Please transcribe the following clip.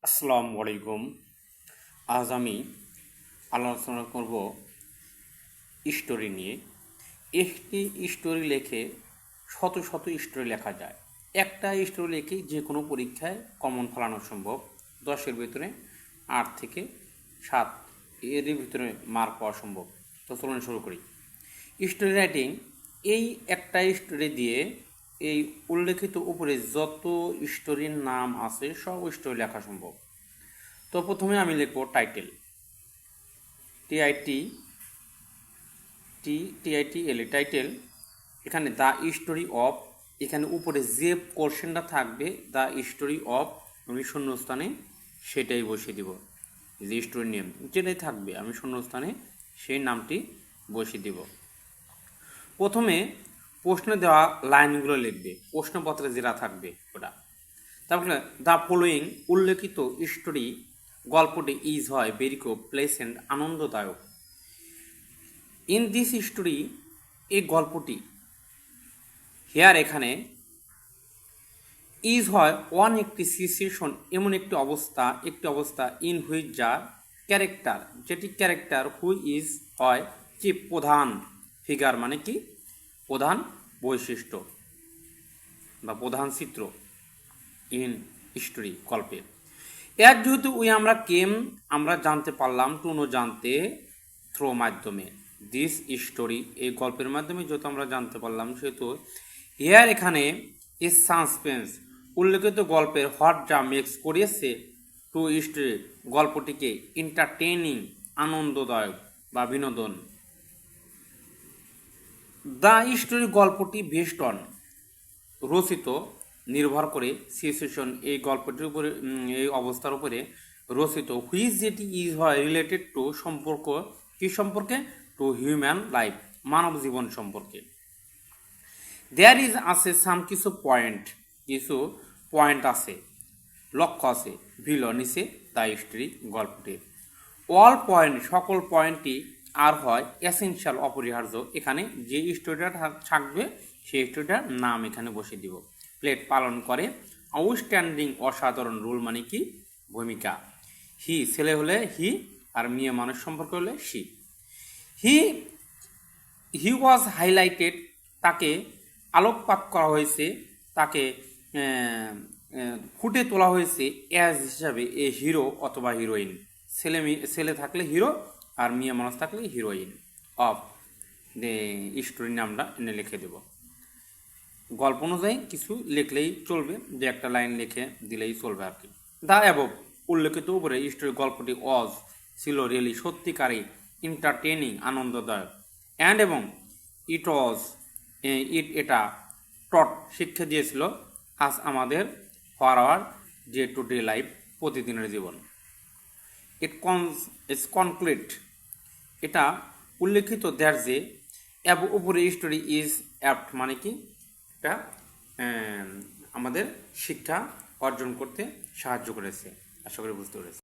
আসসালামু আলাইকুম। আজ আমি আলোচনা করব স্টোরি নিয়ে। একটি স্টোরি লেখে শত শত স্টোরি লেখা যায়। একটা স্টোরি লেখে যে কোনো পরীক্ষায় কমন ফলানো সম্ভব। 10-এর ভিতরে 8 থেকে 7 এর ভিতরে মার্ক পাওয়া সম্ভব। তো চলুন শুরু করি। স্টোরি রাইটিং এই একটা স্টোরি দিয়ে এই উল্লেখিত উপরে যত স্টোরির নাম আছে সব স্টোরি লেখা সম্ভব। তো প্রথমে আমি লিখব টাইটেল, টিআইটি টিআইটিএল টাইটেল। এখানে দ্য স্টোরি অফ, এখানে উপরে যে পোর্শনটা থাকবে দ্য স্টোরি অফ, আমি শূন্যস্থানে সেটাই বসিয়ে দিব। যে স্টোরি নেম যেটাই থাকবে আমি শূন্যস্থানে সেই নামটি বসিয়ে দিব। প্রথমে প্রশ্নে দেওয়া লাইনগুলো লিখবে, প্রশ্নপত্রে যেটা থাকবে ওটা। তারপরে দ্য ফলোয়িং, উল্লেখিত স্টোরি গল্পটি ইজ হয় ভেরি প্লেসেন্ট, আনন্দদায়ক। ইন দিস স্টোরি, এই গল্পটি, হেয়ার এখানে, ইজ হয় ওয়ান একটি সিচুয়েশন এমন একটি অবস্থা ইন হুইচ যা ক্যারেক্টার, যেটি ক্যারেক্টার হুই ইজ হয় কি প্রধান, ফিগার মানে কি প্রধান বৈশিষ্ট্য বা প্রধান চিত্র ইন স্টোরি গল্পে। এর যেহেতু আমরা জানতে পারলাম, টু নো জানতে, থ্রো মাধ্যমে, দিস স্টোরি এই গল্পের মাধ্যমে যেহেতু আমরা জানতে পারলাম, সেহেতু হেয়ার এখানে ইজ সাসপেন্স, উল্লেখিত গল্পের হোয়াট যা মেক্স করেছে টু স্টোরি গল্পটিকে এন্টারটেইনিং, আনন্দদায়ক বা বিনোদন। দ্য স্টোরি গল্পটি বেস্ট অন, রচিত, নির্ভর করে, সিচুয়েশন এই গল্পটির উপরে, এই অবস্থার উপরে রচিত, হুইচ যেটি ইজ হয় রিলেটেড টু সম্পর্ক, কি সম্পর্কে, টু হিউম্যান লাইফ মানব জীবন সম্পর্কে। দেয়ার ইজ আছে সাম কিছু পয়েন্ট আছে, লক্ষ্য আছে, ভিল নিচে দ্য স্টোরি গল্পটির। অল পয়েন্ট সকল পয়েন্টই আর হয় এসেনশিয়াল অপরিহার্য, এখানে যে স্টোরিটা থাকবে সেই স্টোরিটার নাম এখানে বসিয়ে দিব। প্লেট পালন করে, আউটস্ট্যান্ডিং অসাধারণ, রোল মানে কি ভূমিকা। হি ছেলে হলে হি, আর মেয়ে মানুষ সম্পর্কে হলে সি। হি হি ওয়াজ হাইলাইটেড, তাকে আলোকপাত করা হয়েছে, তাকে ফুটে তোলা হয়েছে অ্যাজ হিসাবে এ হিরো অথবা হিরোইন। ছেলে থাকলে হিরো আর মেয়ে মানুষ থাকলে হিরোইন অফ স্টোরির নামটা এনে লিখে দেব। গল্প অনুযায়ী কিছু লিখলেই চলবে, দু একটা লাইন লিখে দিলেই চলবে আর কি। দ্য অ্যাবভ, উল্লেখিত উপরে স্টোরি গল্পটি অজ ছিল রিয়েলি সত্যিকারী, এন্টারটেইনিং আনন্দদায়ক, অ্যান্ড এবং এটা টট শিক্ষা দিয়েছিল, আজ আমাদের for our day to day life প্রতিদিনের জীবন। ইটস কনক্লুড, এটা উল্লেখিত দ্যাট যে উপরে স্টোরি ইজ অ্যাপ্ট মানে কি এটা আমাদের শিক্ষা অর্জন করতে সাহায্য করেছে। আশা করি বুঝতে পেরেছি।